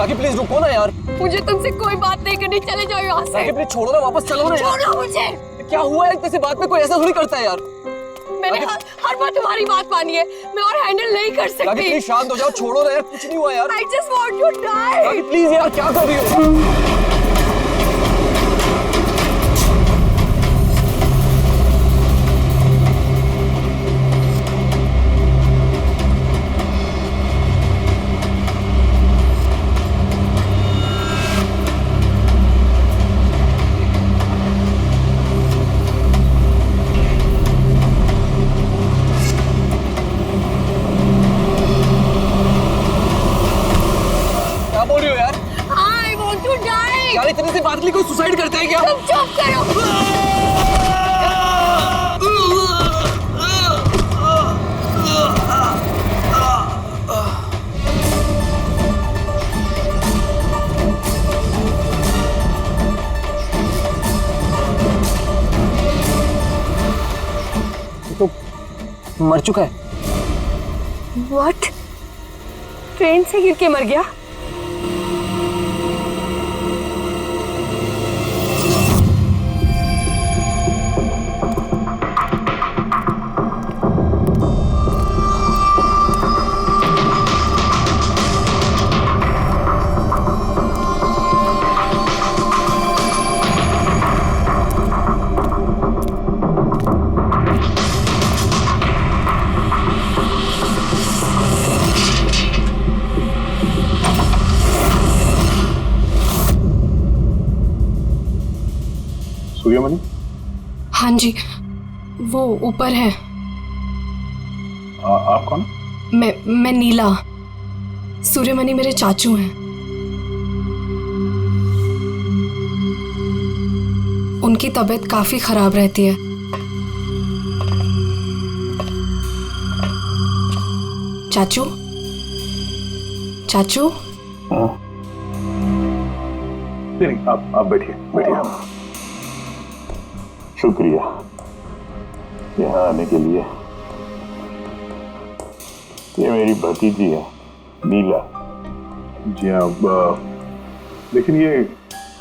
राखी please रुको ना यार। मुझे तुमसे कोई बात नहीं करनी, चले जाओ यहाँ से। राखी प्लीज छोड़ो ना, वापस चलो ना यार। छोड़ो मुझे। क्या हुआ है, किसी बात में कोई ऐसा थोड़ी करता है यार। मैंने हर बार तुम्हारी बात मानी है, मैं और हैंडल नहीं कर सकती। राखी प्लीज शांत हो जाओ, छोड़ो ना यार, कुछ नहीं हुआ यार। I just want to die। Rakhi please यार, क्या कर रही हो? यार इतने से बात के लिए कोई सुसाइड करता है क्या? तुम चुप करो। तो मर चुका है। What? ट्रेन से गिर के मर गया? सूर्यमणि? हाँ जी, वो ऊपर है। आप कौन? मैं नीला। सूर्यमणि मेरे चाचू हैं। उनकी तबीयत काफी खराब रहती है। चाचू, चाचू। नहीं, आप बैठिए बैठिए। शुक्रिया यहाँ आने के लिए। ये मेरी भतीजी है नीला। जी हाँ, लेकिन ये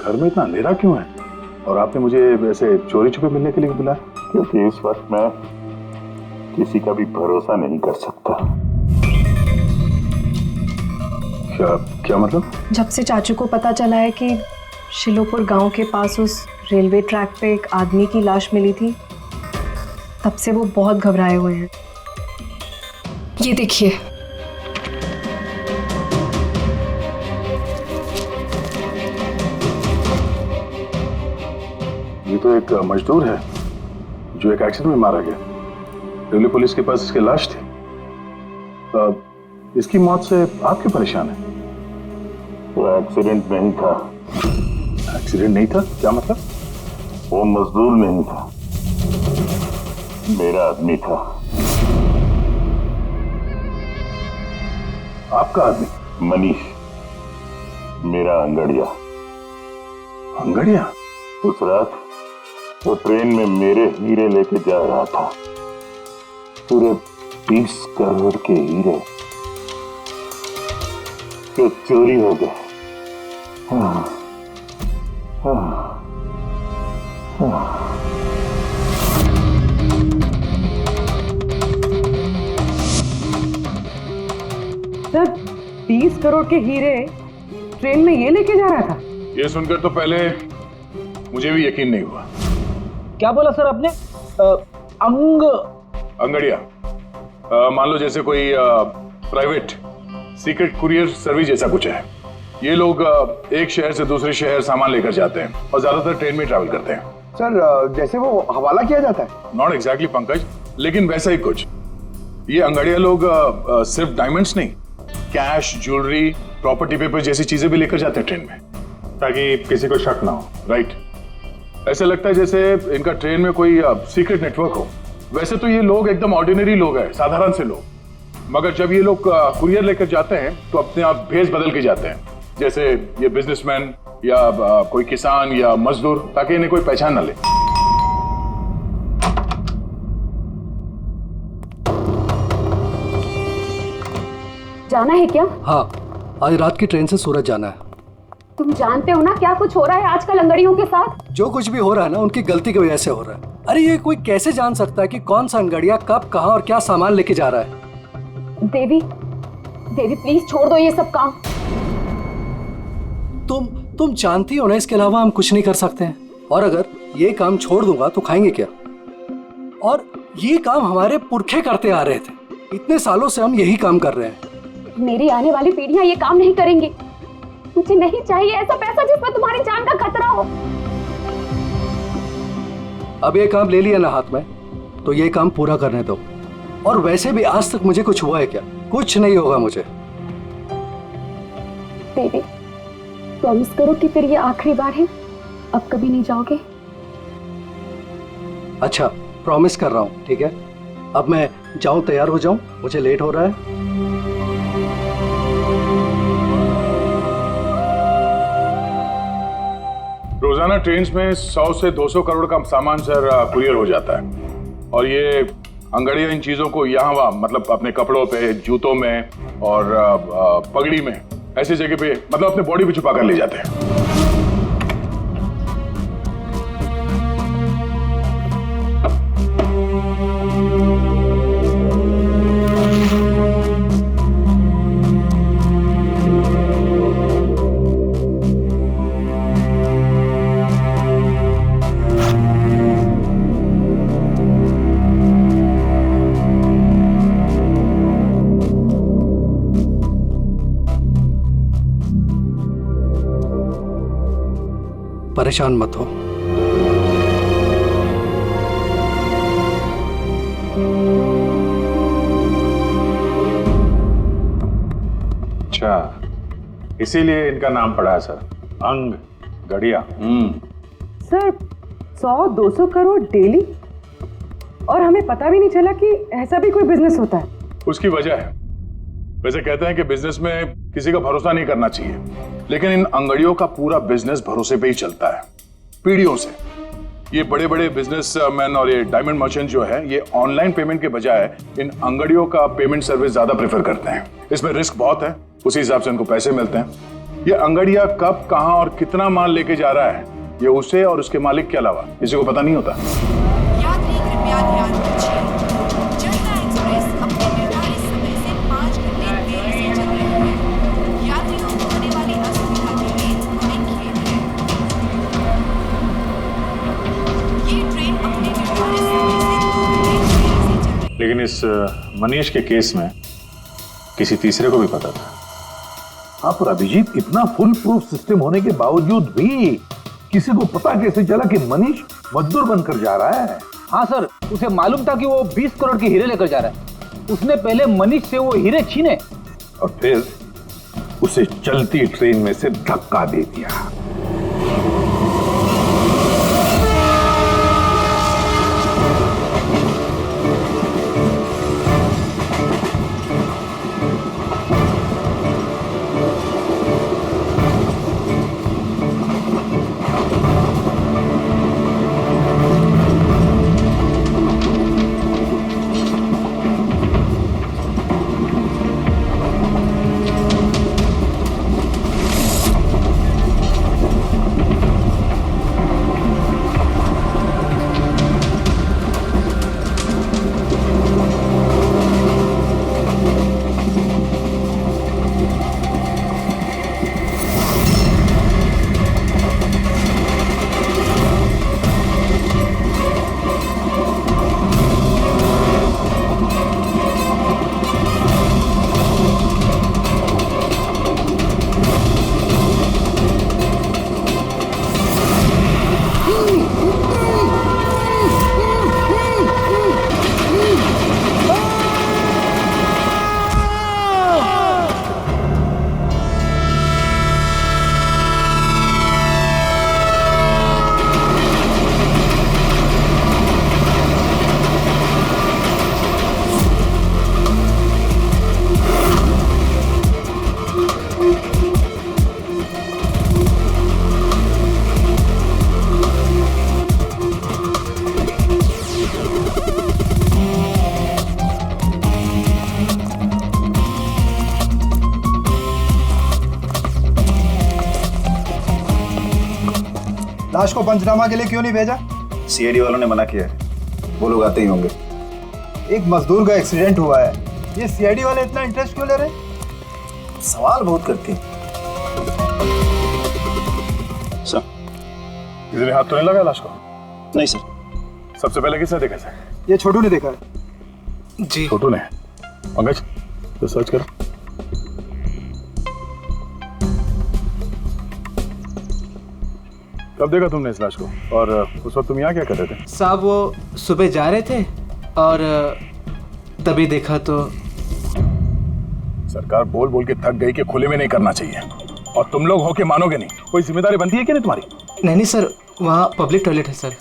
घर में इतना अंधेरा क्यों है? और आपने मुझे वैसे चोरी छुपे मिलने के लिए बुलाया? क्योंकि इस वक्त मैं किसी का भी भरोसा नहीं कर सकता। क्या मतलब? जब से चाचू को पता चला है कि शिलोपुर गांव के पास उस रेलवे ट्रैक पे एक आदमी की लाश मिली थी, तब से वो बहुत घबराए हुए हैं। ये देखिए। ये तो एक मजदूर है जो एक एक्सीडेंट में मारा गया। रेलवे पुलिस के पास इसकी लाश थी। इसकी मौत से आप क्यों परेशान हैं? वो एक्सीडेंट नहीं था। एक्सीडेंट नहीं था? क्या मतलब? वो मजदूर नहीं था, मेरा आदमी था। आपका आदमी? मनीष, मेरा अंगड़िया। अंगड़िया? उस रात वो ट्रेन में मेरे हीरे लेके जा रहा था। पूरे 20 करोड़ के हीरे जो चोरी हो गए। सर, 20 करोड़ के हीरे ट्रेन में ये लेके जा रहा था? ये सुनकर तो पहले मुझे भी यकीन नहीं हुआ। क्या बोला सर आपने? अंगड़िया, मान लो जैसे कोई प्राइवेट सीक्रेट कुरियर सर्विस जैसा कुछ है। ये लोग एक शहर से दूसरे शहर सामान लेकर जाते हैं और ज्यादातर ट्रेन में ट्रैवल करते हैं। सर, जैसे वो हवाला किया जाता है? नॉट एग्जैक्टली पंकज, लेकिन वैसा ही कुछ। ये अंगड़िया लोग सिर्फ डायमंड्स नहीं, कैश, ज्वेलरी, प्रॉपर्टी पेपर जैसी चीजें भी लेकर जाते हैं ट्रेन में, ताकि किसी को शक ना हो। राइट? ऐसा लगता है जैसे इनका ट्रेन में कोई सीक्रेट नेटवर्क हो। वैसे तो ये लोग एकदम ऑर्डिनरी लोग हैं, साधारण से लोग, मगर जब ये लोग कुरियर लेकर जाते हैं तो अपने आप भेष बदल के जाते हैं, जैसे ये बिजनेसमैन या कोई किसान या मजदूर, ताकि इन्हें कोई पहचान ना ले। जाना है क्या? हाँ, आज रात की ट्रेन से सूरत जाना है। तुम जानते हो ना क्या कुछ हो रहा है आजकल अंगड़ियों के साथ। जो कुछ भी हो रहा है ना उनकी गलती की वजह से हो रहा है। अरे ये कोई कैसे जान सकता है कि कौन सा अंगड़िया कब कहाँ और क्या सामान लेके जा रहा है। देवी, देवी प्लीज छोड़ दो ये सब काम। तुम जानती हो ना, इसके अलावा हम कुछ नहीं कर सकते हैं। और अगर ये काम छोड़ दूंगा तो खाएंगे क्या? और ये काम हमारे पुरखे करते आ रहे थे, इतने सालों से हम यही काम कर रहे हैं। मेरी आने वाली पीढ़ियां ये काम नहीं करेंगी। मुझे नहीं चाहिए ऐसा पैसा जिसमें तुम्हारी जान का खतरा हो। अब ये काम ले लिया ना हाथ में, तो ये काम पूरा करने दो। और वैसे भी आज तक मुझे कुछ हुआ है क्या? कुछ नहीं होगा मुझे। देवी प्रॉमिस करो कि फिर ये आखिरी बार है, अब कभी नहीं जाओगे। अच्छा प्रॉमिस कर रहा हूँ, ठीक है। अब मैं जाऊं, तैयार हो जाऊं, मुझे लेट हो रहा है। रोजाना ट्रेन में 100 से 200 करोड़ का सामान सर कुरियर हो जाता है। और ये अंगड़िया इन चीजों को यहाँ वहाँ, मतलब अपने कपड़ों पे, जूतों में और पगड़ी में, ऐसी जगह पे, मतलब अपने बॉडी पे छुपा कर ले जाते हैं। परेशान मत हो। अच्छा, इसीलिए इनका नाम पड़ा है सर, अंग गड़िया। सर 100-200 करोड़ डेली, और हमें पता भी नहीं चला कि ऐसा भी कोई बिजनेस होता है। उसकी वजह है। वैसे कहते हैं कि बिजनेस में किसी का भरोसा नहीं करना चाहिए, लेकिन इन अंगड़ियों का पूरा बिजनेस भरोसे पे ही चलता है, पीढ़ियों से। ये बड़े बड़े बिजनेसमैन और ये डायमंड मर्चेंट जो है, ये ऑनलाइन पेमेंट के बजाय इन अंगड़ियों का पेमेंट सर्विस ज्यादा प्रेफर करते हैं। इसमें रिस्क बहुत है, उसी हिसाब से उनको पैसे मिलते हैं। ये अंगड़िया कब, कहां और कितना माल लेके जा रहा है, ये उसे और उसके मालिक के अलावा किसी को पता नहीं होता। यात्री कृपया ध्यान दीजिए, जनता एक्सप्रेस अपने निर्धारित समय से 5 घंटे देरी से चल रही है। यात्रियों को होने वाली असुविधा के लिए हमें खेद है। ये ट्रेन अपने निर्धारित समय से 2 घंटे देरी से चल रही है। लेकिन इस मनीष के केस में किसी तीसरे को भी पता था। हाँ पर अभिजीत, इतना फुल प्रूफ सिस्टम होने के बावजूद भी किसी को पता कैसे चला कि मनीष मजदूर बनकर जा रहा है? हाँ सर, उसे मालूम था कि वो 20 करोड़ के हीरे लेकर जा रहा है। उसने पहले मनीष से वो हीरे छीने और फिर उसे चलती ट्रेन में से धक्का दे दिया। लाश को पंचनामा के लिए क्यों नहीं भेजा? सीआईडी वालों ने मना किया है, वो लोग आते ही होंगे। एक मजदूर का एक्सीडेंट हुआ है, ये सीआईडी वाले इतना इंटरेस्ट क्यों ले रहे? सवाल बहुत करते हैं। सर, किसी ने हाथ तो नहीं लगाया लाश को? नहीं सर। सबसे पहले किसने देखा सर? ये छोटू ने देखा है। जी छोटू ने। पंकज, तो सर्च करो। कब देखा तुमने इस लाश को? और उस वक्त तुम यहाँ क्या कर रहे थे? साहब वो सुबह जा रहे थे और तभी देखा तो। सरकार बोल बोल के थक गई कि खुले में नहीं करना चाहिए, और तुम लोग हो के मानोगे नहीं। कोई जिम्मेदारी बनती है कि नहीं तुम्हारी? नहीं सर, वहाँ पब्लिक टॉयलेट है सर।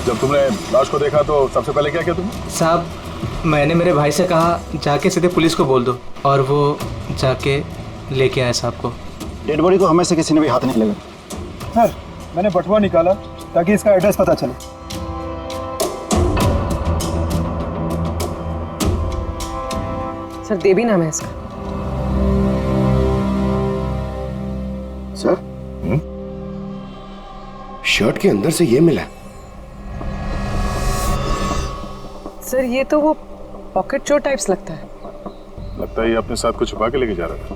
जब तुमने लाश को देखा तो सबसे पहले क्या किया तुमने? साहब मैंने मेरे भाई से कहा जाके सीधे पुलिस को बोल दो, और वो जाके लेके आए साहब को। डेड बॉडी को हमें से किसी ने भी हाथ नहीं लगा। सर, मैंने बटुआ निकाला ताकि इसका एड्रेस पता चले। सर देवी नाम है इसका। सर, शर्ट के अंदर से ये मिला। सर ये तो वो पॉकेट चोर टाइप्स लगता है। लगता है ये अपने साथ कुछ छुपा के लेके जा रहा था,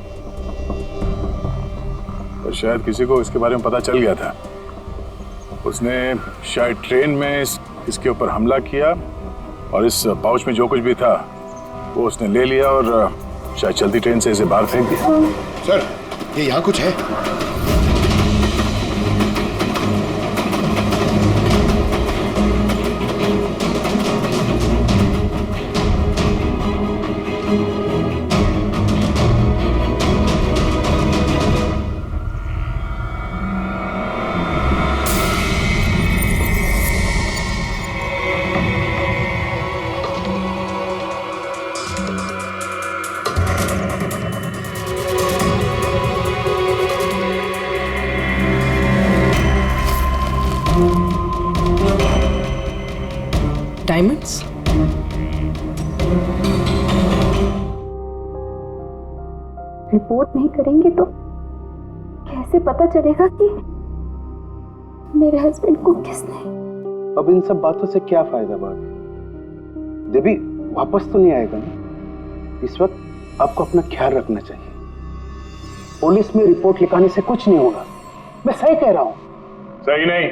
और शायद किसी को इसके बारे में पता चल गया था। उसने शायद ट्रेन में इसके ऊपर हमला किया, और इस पाउच में जो कुछ भी था वो उसने ले लिया, और शायद चलती ट्रेन से इसे बाहर फेंक दिया। सर, ये यहाँ कुछ है। डायमंड्स? रिपोर्ट नहीं करेंगे तो कैसे पता चलेगा कि मेरे हस्बैंड को किसने? अब इन सब बातों से क्या फायदा भाभी? देवी वापस तो नहीं आएगा ना? इस वक्त आपको अपना ख्याल रखना चाहिए। पुलिस में रिपोर्ट लिखाने से कुछ नहीं होगा। मैं सही कह रहा हूँ। सही नहीं,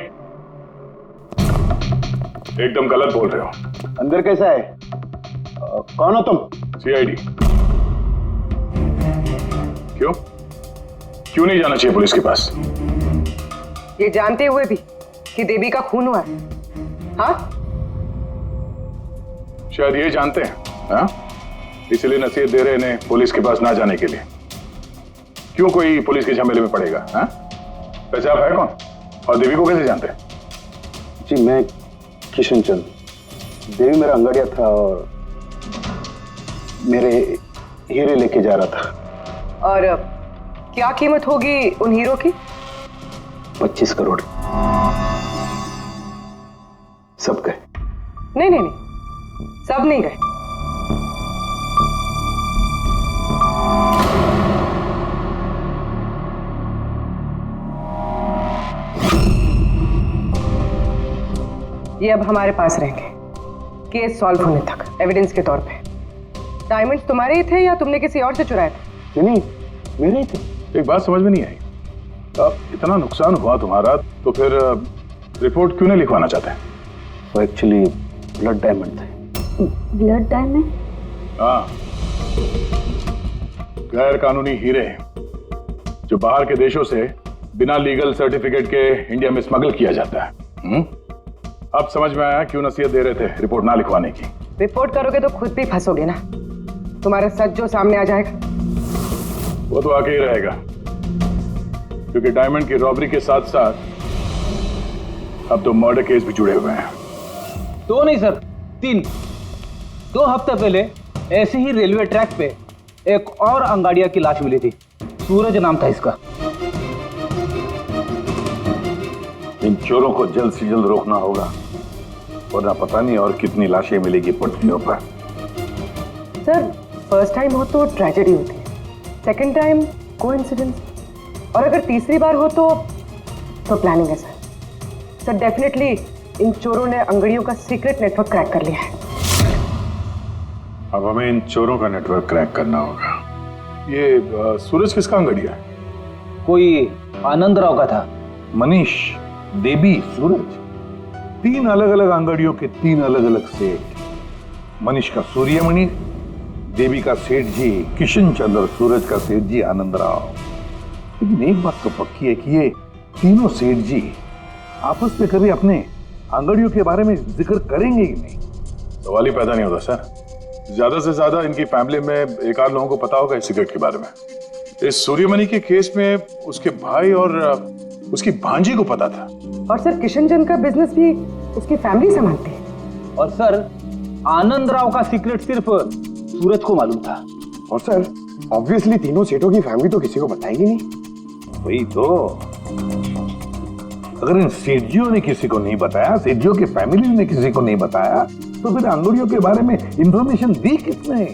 एकदम गलत बोल रहे हो। अंदर कैसा है? कौन हो तुम? सीआईडी। क्यों क्यों नहीं जाना चाहिए पुलिस के पास? ये जानते हुए भी कि देवी का खून हुआ है? हाँ, शायद ये जानते हैं, हाँ? इसलिए नसीहत दे रहे हैं पुलिस के पास ना जाने के लिए। क्यों कोई पुलिस के झमेले में पड़ेगा? हाँ? वैसे आप है कौन, और देवी को कैसे जानते हैं? जी मैं किशन चंद। देवी मेरा अंगड़िया था और मेरे हीरे लेके जा रहा था। और क्या कीमत होगी उन हीरो की? 25 करोड़। सब गए? नहीं नहीं नहीं, सब नहीं गए। ये अब हमारे पास रहेंगे केस सॉल्व होने तक, एविडेंस के तौर पे। डायमंड्स तुम्हारे ही थे या तुमने किसी और से चुराए थे? नहीं, मेरे ही थे। एक बात समझ में नहीं आई, अब इतना नुकसान हुआ तुम्हारा तो फिर रिपोर्ट क्यों नहीं लिखवाना चाहते? वो एक्चुअली ब्लड डायमंड थे। Blood diamond? हाँ, गैर कानूनी हीरे जो बाहर के देशों से बिना लीगल सर्टिफिकेट के इंडिया में स्मगल किया जाता है। अब समझ में आया क्यों नसीहत दे रहे थे रिपोर्ट ना लिखवाने की। रिपोर्ट करोगे तो खुद भी फंसोगे ना। तुम्हारा सच जो सामने आ जाएगा वो तो आके ही रहेगा, क्योंकि डायमंड की रॉबरी के साथ साथ अब तो मर्डर केस भी जुड़े हुए हैं। 2 नहीं सर, 3। 2 हफ्ते पहले ऐसे ही रेलवे ट्रैक पे एक और अंगाड़िया की लाश मिली थी। सूरज नाम था इसका। इन चोरों को जल्द से जल्द रोकना होगा, वरना पता नहीं और कितनी लाशें मिलेगी पटरियों पर। सर फर्स्ट टाइम हो तो ट्रेजेडी होती है, सेकंड टाइम कोइंसिडेंस, और अगर तीसरी बार हो तो प्लानिंग है सर। सर डेफिनेटली इन चोरों ने अंगड़ियों का सीक्रेट नेटवर्क क्रैक कर लिया है। अब हमें इन चोरों का नेटवर्क क्रैक करना होगा। ये सूरज किसका अंगड़िया है? कोई आनंद राव का था। मनीष, देवी, सूरज, 3 अलग अलग अंगड़ियों के 3 अलग अलग सेठ। मनीष का सूर्यमणि, देवी का सेठ जी किशन चंद्र, सूरज का सेठ जी आनंद राव। लेकिन एक बात तो पक्की है कि ये तीनों सेठ जी आपस में कभी अपने अंगड़ियों के बारे में जिक्र करेंगे ही नहीं। सवाल ही पैदा नहीं होता सर। ज्यादा से ज्यादा इनकी फैमिली में एक आध लोगों को पता होगा इस सिगरेट के बारे में। इस सूर्यमणि के केस में उसके भाई और उसकी भांजी को पता था। और सर किशन चंद का बिजनेस भी उसकी फैमिली संभालती है। और सर आनंद राव का सीक्रेट सिर्फ सूरज को मालूम था। और सर ऑब्वियसली तीनों सेठों की फैमिली तो किसी को बताएगी नहीं। वही तो, अगर इन सेठजियों ने किसी को नहीं बताया, सेठजियों के फैमिली ने किसी को नहीं बताया, तो फिर अंगड़ियों के बारे में इंफॉर्मेशन दी किसने?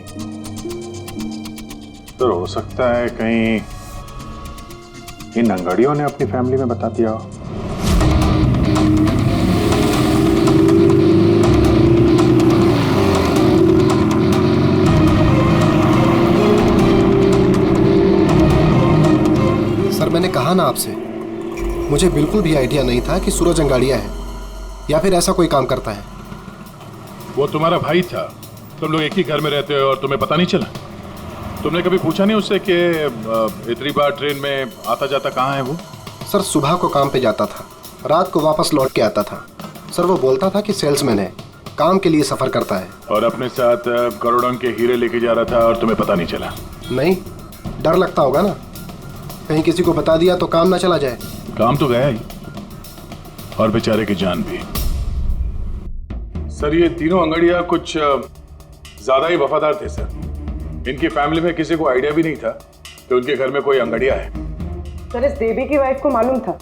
तो हो सकता है कहीं इन अंगड़ियों ने अपनी फैमिली में बता दिया हो। सर मैंने कहा ना आपसे, मुझे बिल्कुल भी आइडिया नहीं था कि सूरज अंगाड़िया है या फिर ऐसा कोई काम करता है। वो तुम्हारा भाई था, तुम लोग एक ही घर में रहते हो और तुम्हें पता नहीं चला? तुमने कभी पूछा नहीं उससे कि इतनी बार ट्रेन में आता जाता कहाँ है वो? सर सुबह को काम पे जाता था, रात को वापस लौट के आता था। सर वो बोलता था कि सेल्समैन है, काम के लिए सफर करता है। और अपने साथ करोड़ों के हीरे लेके जा रहा था और तुम्हें पता नहीं चला? नहीं, डर लगता होगा ना, कहीं किसी को बता दिया तो काम ना चला जाए। काम तो गया ही, और बेचारे की जान भी। सर ये तीनों अंगड़िया कुछ ज्यादा ही वफादार थे सर। इनकी फैमिली में किसी को आइडिया भी नहीं था कि उनके घर में कोई अंगड़िया है। सर इस देवी की वाइफ को मालूम था,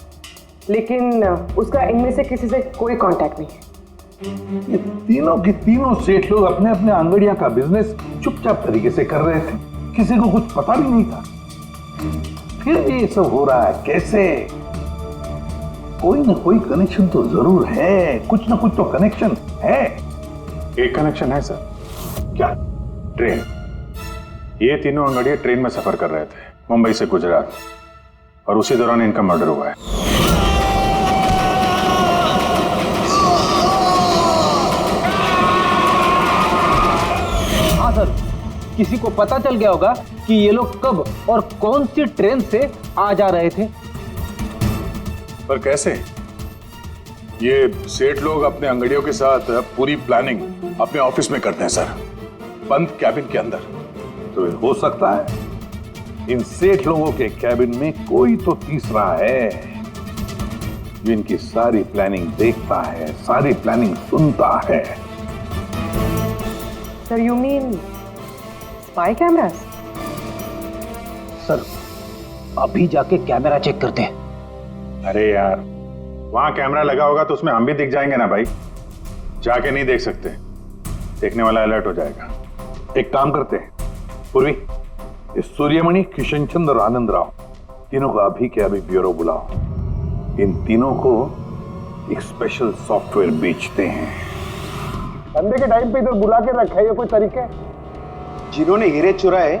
लेकिन उसका इनमें से किसी से कोई कांटेक्ट नहीं है। ये तीनों के तीनों सेठ लोग अपने अपने अंगड़िया का बिजनेस चुपचाप तरीके से कर रहे थे, किसी को कुछ पता भी नहीं था। फिर ये सब हो रहा है कैसे? कोई ना कोई कनेक्शन तो जरूर है, कुछ ना कुछ तो कनेक्शन है। एक कनेक्शन है सर। क्या? ट्रेन। ये तीनों अंगड़िया ट्रेन में सफर कर रहे थे मुंबई से गुजरात, और उसी दौरान इनका मर्डर हुआ है। हाँ सर, किसी को पता चल गया होगा कि ये लोग कब और कौन सी ट्रेन से आ जा रहे थे। पर कैसे? ये सेठ लोग अपने अंगड़ियों के साथ पूरी प्लानिंग अपने ऑफिस में करते हैं सर, बंद कैबिन के अंदर। तो हो सकता है इन सेठ लोगों के कैबिन में कोई तो तीसरा है जो इनकी सारी प्लानिंग देखता है, सारी प्लानिंग सुनता है। Sir you mean spy cameras? Sir अभी जाके कैमरा चेक करते हैं। अरे यार वहां कैमरा लगा होगा तो उसमें हम भी दिख जाएंगे ना भाई। जाके नहीं देख सकते, देखने वाला अलर्ट हो जाएगा। एक काम करते हैं पूर्वी, इस सूर्यमणि, किशन चंद्र और आनंद राव तीनों को अभी के अभी ब्यूरो बुलाओ। इन तीनों को एक स्पेशल सॉफ्टवेयर बेचते हैं। संडे के टाइम पे इधर बुला के रखा है, ये कोई तरीका? जिन्होंने हीरे चुराए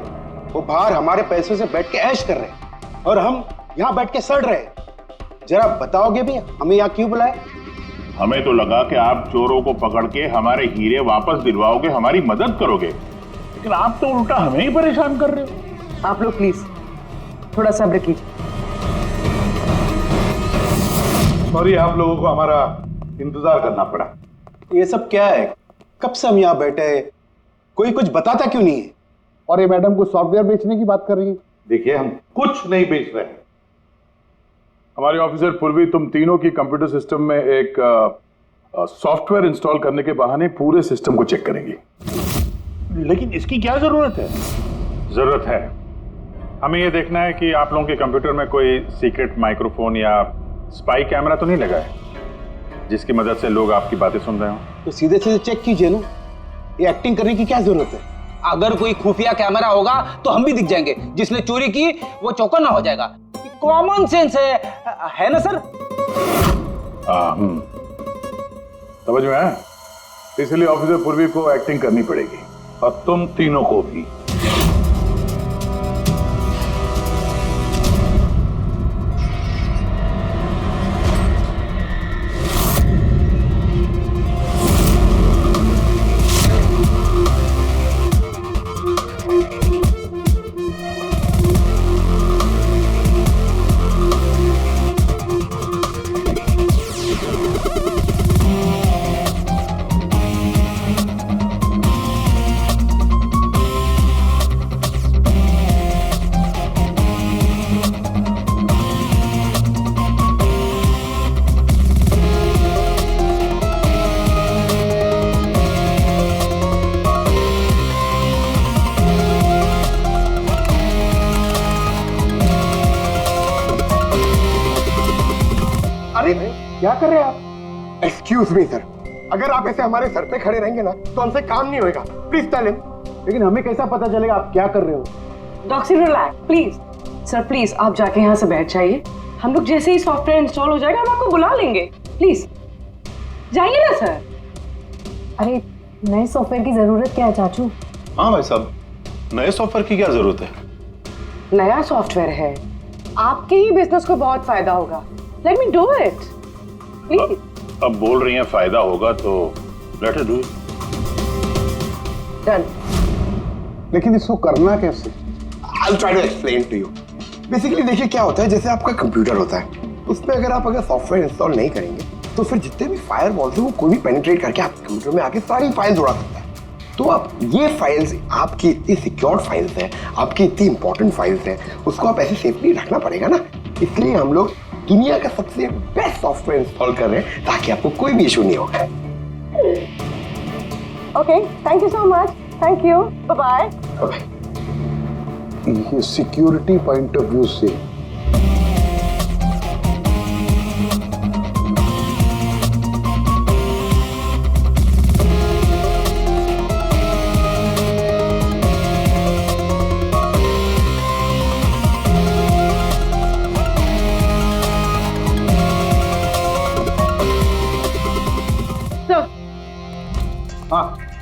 वो बाहर हमारे पैसों से बैठ के ऐश कर रहे हैं और हम यहाँ बैठ के सड़ रहे हैं। जरा बताओगे भी हमें यहाँ क्यों बुलाए? हमें तो लगा कि आप चोरों को पकड़ के हमारे हीरे वापस दिलवाओगे, हमारी मदद करोगे, लेकिन आप तो उल्टा हमें ही परेशान कर रहे हो। आप लोग प्लीज थोड़ा सब्र कीजिए। सॉरी आप लोगों को हमारा इंतजार करना पड़ा। ये सब क्या है? कब से हम यहाँ बैठे हैं, कोई कुछ बताता क्यों नहीं है? और ये मैडम को सॉफ्टवेयर बेचने की बात कर रही है। देखिए हम कुछ नहीं बेच रहे हैं। हमारे ऑफिसर पूर्वी तुम तीनों की कंप्यूटर सिस्टम में एक सॉफ्टवेयर इंस्टॉल करने के बहाने पूरे सिस्टम को चेक करेंगी। लेकिन इसकी क्या जरूरत है? जरूरत है, हमें यह देखना है कि आप लोगों के कंप्यूटर में कोई सीक्रेट माइक्रोफोन या स्पाई कैमरा तो नहीं लगा है जिसकी मदद से लोग आपकी बातें सुन रहे हो। तो सीधे सीधे चेक कीजिए ना, ये एक्टिंग करने की क्या जरूरत है? अगर कोई खुफिया कैमरा होगा तो हम भी दिख जाएंगे, जिसने चोरी की वो चौकन्ना हो जाएगा। कॉमन सेंस है ना सर? समझ में आया? इसलिए ऑफिसर पूर्वी को एक्टिंग करनी पड़ेगी और तुम तीनों को भी। क्या कर रहे हैं आप? एक्सक्यूज मी सर, अगर आप ऐसे हमारे सर पे खड़े रहेंगे ना तो हमसे काम नहीं होएगा। Please tell him. लेकिन हमें कैसा पता चलेगा आप क्या कर रहे हो? Doctor relax please. Sir please आप जाके यहाँ से बैठ जाइए, हम लोग जैसे ही सॉफ्टवेयर इंस्टॉल हो जाएगा हम आपको बुला लेंगे। प्लीज जाइए ना सर। अरे नए सॉफ्टवेयर की जरूरत क्या है चाचू? हाँ भाई साहब, नए सॉफ्टवेयर की क्या जरूरत है? नया सॉफ्टवेयर है, आपके ही बिजनेस को बहुत फायदा होगा। Let me do it please. अब बोल रही हैं फायदा होगा तो let us do it. Done. लेकिन इसको करना कैसे? I'll try to explain to you. Basically देखिए क्या होता है, जैसे आपका कंप्यूटर होता है, उसमें अगर सॉफ्टवेयर इंस्टॉल नहीं करेंगे तो फिर जितने भी फायरवॉल्स हैं वो कोई भी पेनिट्रेट करके आपके कंप्यूटर में आके सारी फाइल्स उड़ा सकता है। तो अब ये फाइल्स आपकी इतनी सिक्योर्ड फाइल्स हैं, आपकी इतनी इंपॉर्टेंट फाइल्स हैं, उसको आप ऐसे सेफली रखना पड़ेगा ना। इसलिए हम लोग दुनिया का सबसे बेस्ट सॉफ्टवेयर इंस्टॉल कर रहे हैं ताकि आपको कोई भी इशू नहीं होगा। Okay, thank you so much. Thank you, bye bye. ये सिक्योरिटी पॉइंट ऑफ व्यू से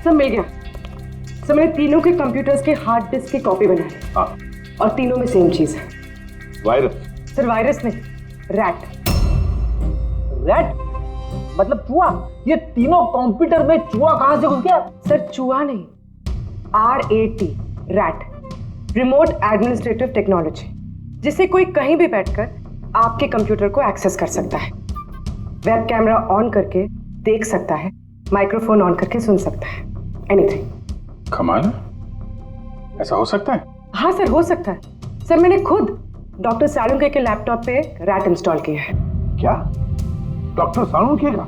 सब मिल गया। सर मैंने तीनों के कंप्यूटर्स के हार्ड डिस्क की कॉपी बनाई। हाँ। और तीनों में सेम चीज है। वायरस? सर वायरस नहीं, रैट। रैट मतलब चूहा? ये तीनों कंप्यूटर में चूहा कहां से घुस गया? सर चूहा नहीं, RAT, rat, remote administrative technology, जिससे कोई कहीं भी बैठकर आपके कंप्यूटर को एक्सेस कर सकता है, वेब कैमरा ऑन करके देख सकता है, माइक्रोफोन ऑन करके सुन सकता है, एनीथिंग। कमाल है, ऐसा हो सकता है? हाँ सर हो सकता है। सर मैंने खुद डॉक्टर सालुंके के लैपटॉप पे रैट इंस्टॉल किया है। क्या? डॉक्टर सालुंके का?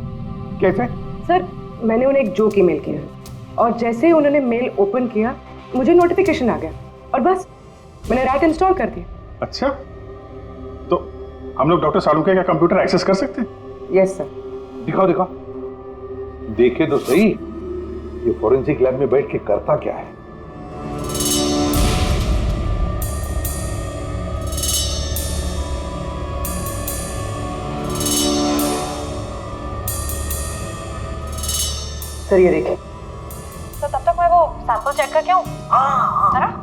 कैसे? सर मैंने उन्हें एक जोक ईमेल किया और जैसे ही उन्होंने मेल ओपन किया मुझे नोटिफिकेशन आ गया और बस मैंने रैट इंस्टॉल कर दिया। अच्छा, तो हम लोग डॉक्टर सालुंके का कंप्यूटर एक्सेस कर सकते हैं? Yes sir. दिखाओ दिखाओ, देखे तो सही ये फॉरेंसिक लैब में बैठ के करता क्या है। सर ये देखिए। तो तब तक मैं वो सैंपल चेक करके आऊं? जरा।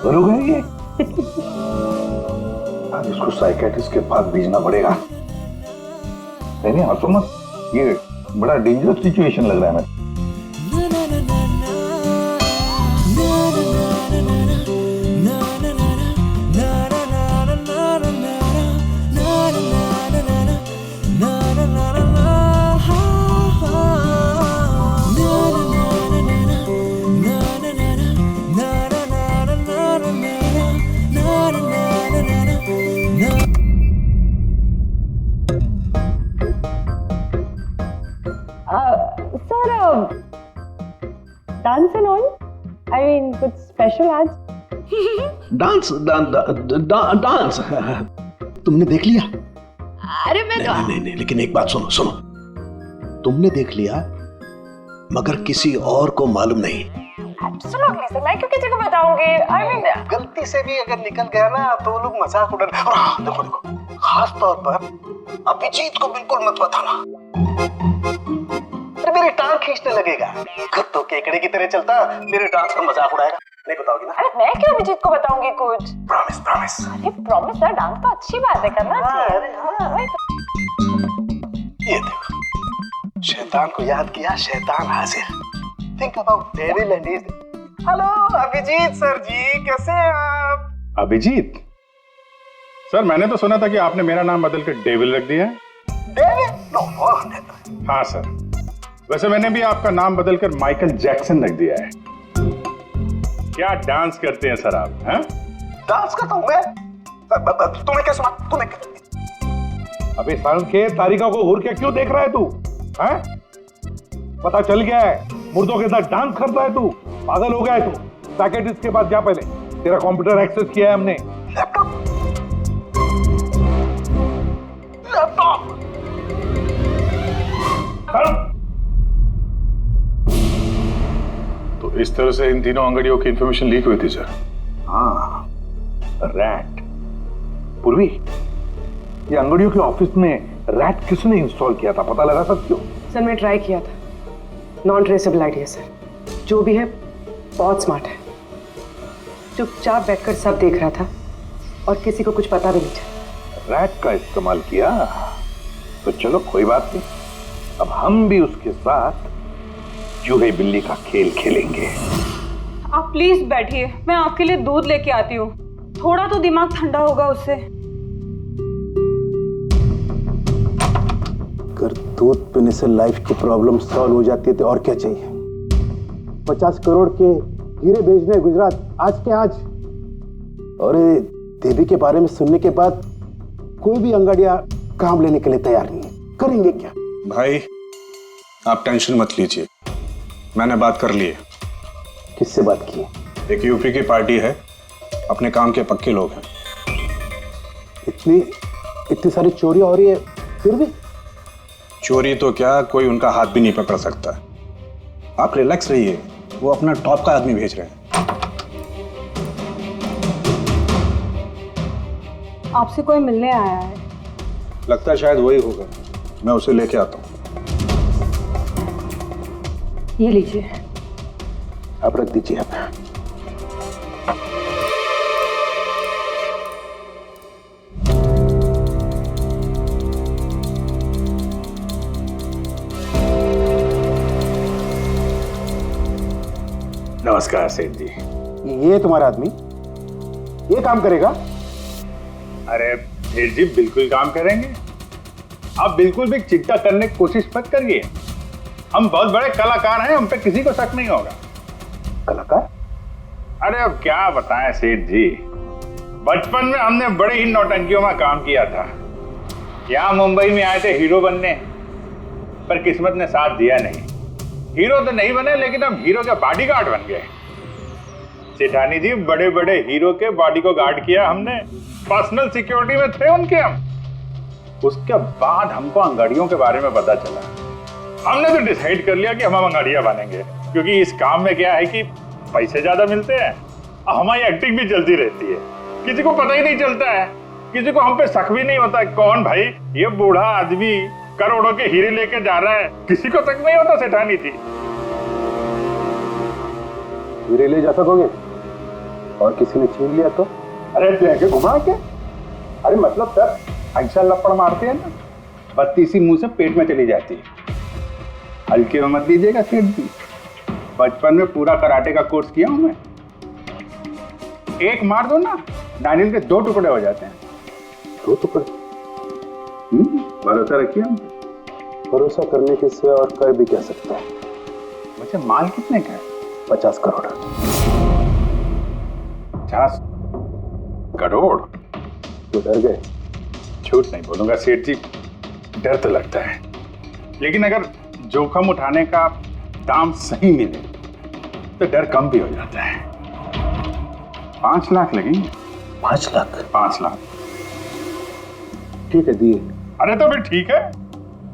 पागल हो गए ये। आज इसको साइकेट्रिस्ट के पास भेजना पड़ेगा। नहीं हंसो मत, ये बड़ा डेंजरस सिचुएशन लग रहा है मैं। Sir dance and all, I mean कुछ स्पेशल आज? डांस डांस तुमने देख लिया? अरे मैं तो नहीं, लेकिन एक बात सुनो, तुमने देख लिया मगर किसी और को मालूम नहीं। एब्सोल्युटली सर, मैं क्यों किसी को बताऊंगी? आई मीन गलती से भी अगर निकल गया ना तो लोग मजाक उड़ा। और हाँ, देखो खास तौर पर अभिजीत को बिल्कुल मत बताना, अरे मेरी टांग खींचने लगेगा। खुद तो केकड़े की तरह चलता, मेरे डांस का मजाक उड़ाएगा। नहीं बताओगी ना? अरे मैं क्यों अभिजीत को बताऊंगी कुछ? प्रॉमिस। अरे प्रॉमिस सर, डांस तो अच्छी बात है, करना चाहिए। अरे हाँ। ये देखो, शैतान को याद किया, शैतान हाजिर। Think about devil and his. Hello Abhijit sir ji, कैसे हैं आप? अभिजीत सर, मैंने तो सुना था कि आपने मेरा नाम बदल कर डेविल रख दिया है। डेविल? नो। हाँ सर, वैसे मैंने भी आपका नाम बदलकर माइकल जैक्सन रख दिया है। क्या डांस करते हैं सर आप? हैं? डांस करता हूँ मैं? तुम्हें क्या सुना? अबे सारंग के तारिका को घूर के क्यों देख रहा है तू? हैं? पता चल गया है मुर्दों के साथ डांस करता है तू। पागल हो गया है तू। साइकियाट्रिस्ट के पास जा पहले, तेरा कंप्यूटर एक्सेस किया है हमने। लैपटॉप तो इस तरह से इन तीनों अंगड़ियों की इंफॉर्मेशन लीक हुई थी सर। हाँ, रैट। पूर्वी, ये अंगड़ियों के ऑफिस में रैट किसने इंस्टॉल किया था, पता लगा सकते हो? सर मैं ट्राई किया था, नॉन ट्रेसेबल आइडिया सर। जो भी है बहुत स्मार्ट है, चुपचाप बैठकर सब देख रहा था और किसी को कुछ पता भी नहीं चला। रैट का इस्तेमाल किया तो चलो कोई बात नहीं, अब हम भी उसके साथ चूहे बिल्ली का खेल खेलेंगे। आप प्लीज बैठिए, मैं आपके लिए दूध लेके आती हूँ, थोड़ा तो दिमाग ठंडा होगा उससे। अगर दूध पीने से लाइफ की प्रॉब्लम सॉल्व हो जाती है तो और क्या चाहिए? 50 करोड़ के हीरे भेजने गुजरात आज के आज। और देवी के बारे में सुनने के बाद कोई भी अंगड़िया काम लेने के लिए तैयार नहीं है। करेंगे क्या? भाई आप टेंशन मत लीजिए, मैंने बात कर ली है। किससे बात की? एक यूपी की पार्टी है, अपने काम के पक्के लोग हैं। इतनी सारी चोरियां हो रही है फिर भी? चोरी तो क्या, कोई उनका हाथ भी नहीं पकड़ सकता। आप रिलैक्स रहिए, वो अपना टॉप का आदमी भेज रहे हैं। आपसे कोई मिलने आया है? लगता है शायद वही होगा, मैं उसे लेके आता हूँ। ये लीजिए, आप रख दीजिए। आप नमस्कार सेठ जी। ये तुम्हारा आदमी ये काम करेगा? अरे सेठ जी बिल्कुल काम करेंगे, आप बिल्कुल भी चिंता करने की कोशिश मत करिए। हम बहुत बड़े कलाकार हैं, हम पे किसी को शक नहीं होगा। कलाकार? अरे अब क्या बताएं सेठ जी, बचपन में हमने बड़े ही नौटंकियों में काम किया था। यहाँ मुंबई में आए थे हीरो बनने, पर किस्मत ने साथ दिया नहीं। हीरो तो नहीं बने, लेकिन हम हीरो के बॉडीगार्ड बन गए। सेठानी जी, बड़े बड़े हीरो के बॉडी को गार्ड किया हमने, पर्सनल सिक्योरिटी में थे उनके हम। उसके बाद हमको अंगड़ियों के बारे में पता चला, हमने तो डिसाइड कर लिया कि हम अंगड़िया बनेंगे, क्योंकि इस काम में क्या है कि पैसे ज्यादा मिलते हैं और हमारी एक्टिंग भी चलती रहती है। किसी को पता ही नहीं चलता है, किसी को हम पे शक भी नहीं होता कौन भाई ये बूढ़ा आदमी करोड़ों के हीरे लेके जा रहा है, किसी को शक नहीं होता। सेठानी थी हीरे ले जा सकोगे? और किसी ने छीन लिया तो? अरे देंगे घुमा के। अरे मतलब सर ऐसा लपड़ मारते हैं ना, बत्ती सी मुंह से पेट में चली जाती है। हल्के में मत लीजिएगा सेठ जी, बचपन में पूरा कराटे का कोर्स किया हूं मैं। एक मार दो ना, नारियल के 2 टुकड़े हो जाते हैं। 2 टुकड़े? भरोसा रखिए हम। भरोसा करने के सिवा और कर भी कह सकता है। वैसे माल कितने का है? 50 करोड़। 50 करोड़? तो डर गए? झूठ नहीं बोलूंगा सेठ जी, डर तो लगता है, लेकिन अगर जोखिम उठाने का दाम सही मिले तो डर कम भी हो जाता है। 5 लाख लगेंगे। 5 लाख? 5 लाख। ठीक है, दिए। अरे तो फिर ठीक है,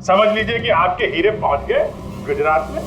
समझ लीजिए कि आपके हीरे पहुंच गए गुजरात में।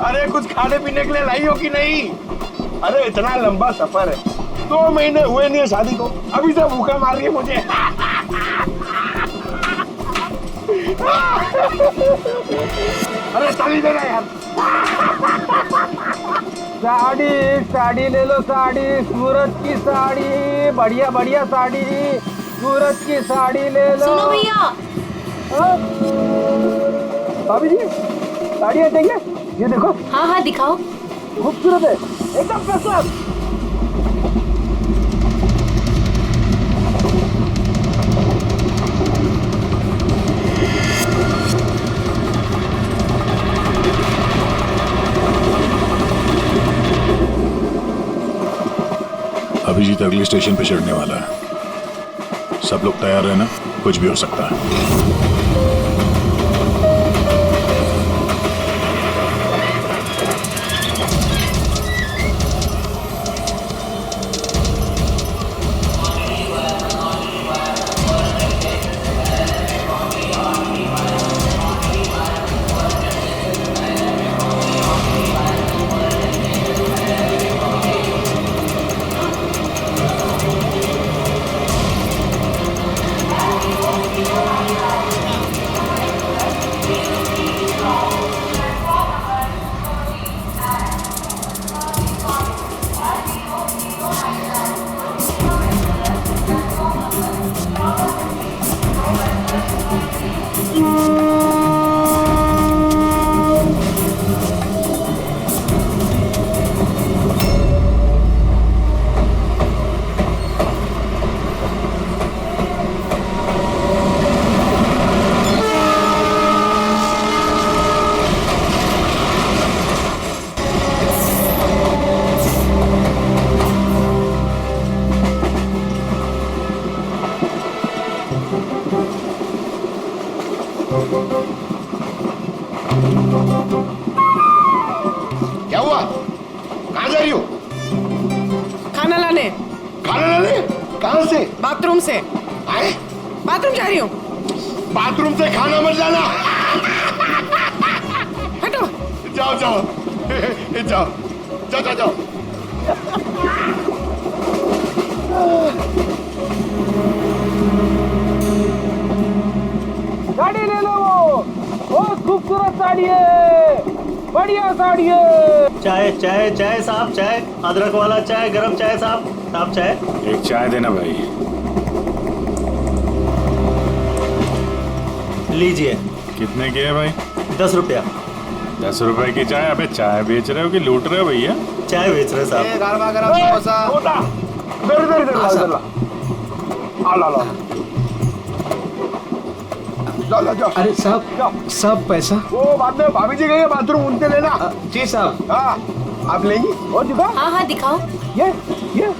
अरे कुछ खाने पीने के लिए लाई हो कि नहीं? अरे इतना लंबा सफर है, 2 महीने हुए नहीं है शादी को, अभी से भूखा मार रही है मुझे। अरे साड़ी देना यार। साड़ी ले लो, साड़ी, सूरज की साड़ी, बढ़िया बढ़िया साड़ी, सूरज की साड़ी ले लो। सुनो भैया। भाभी जी साड़ियाँ चाहिए? ये देखो। हाँ हाँ दिखाओ। खूबसूरत है, एकदम फर्स्ट क्लास। अभिजीत अगले स्टेशन पे चढ़ने वाला है, सब लोग तैयार रहना, कुछ भी हो सकता है। क्या हुआ? कहाँ जा रही हो? खाना लाने। खाना लाने? कहाँ से? बाथरूम से। आए? बाथरूम जा रही हूँ। बाथरूम से खाना मत लाना। हटो। जाओ जाओ जाओ जाओ जाओ जाओ। साड़ी ले लो, बहुत खूबसूरत साड़ी है, बढ़िया साड़ी है। चाय चाय चाय साहब, चाय, अदरक वाला चाय, गरम चाय साहब। साहब चाय। एक चाय देना भाई। लीजिए। कितने की है भाई? 10 रुपया। 10 रुपए की चाय? अबे चाय बेच रहे हो कि लूट रहे हो भैया? चाय बेच रहे साहब। गरमा गरम समोसा। जाओ। अरे साहब पैसा। वो बाद में भाभी जी गई है बाथरूम, उनसे लेना। जी साहब। हाँ आप लेंगी और दिखा। हाँ दिखाओ। ये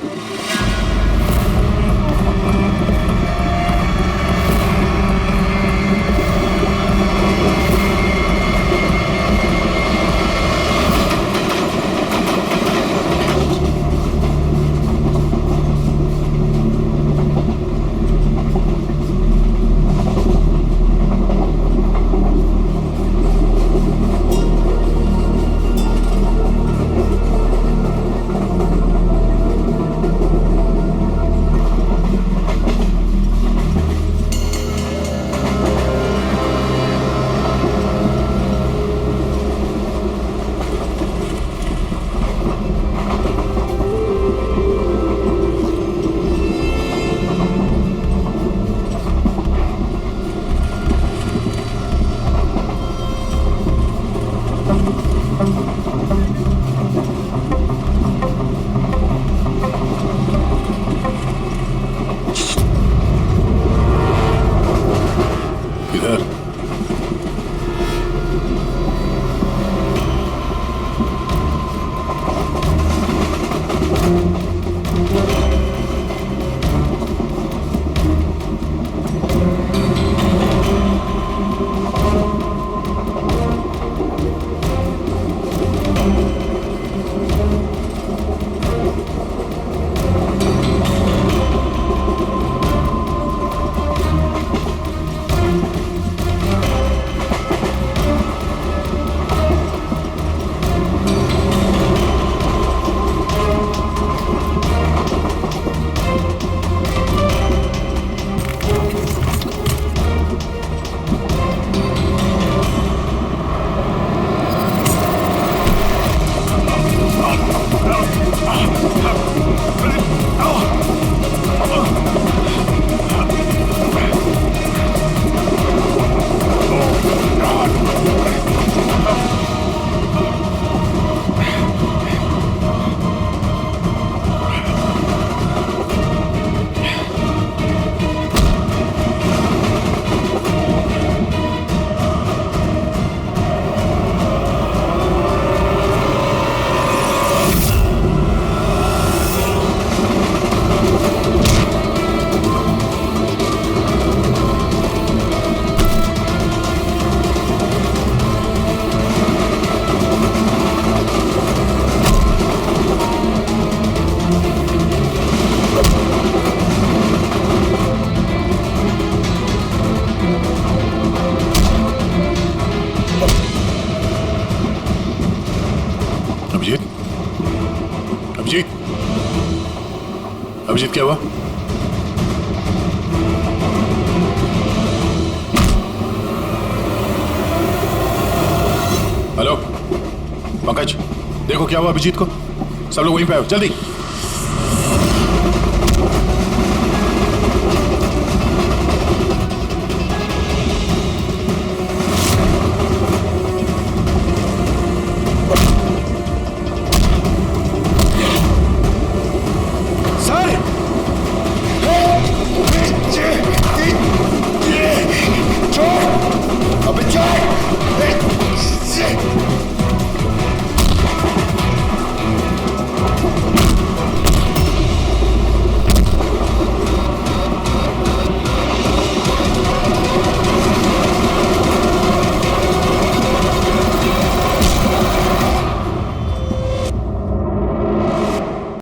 अभिजीत क्या हुआ? हेलो पंकज, देखो क्या हुआ अभिजीत को। सब लोग वहीं पे आओ जल्दी।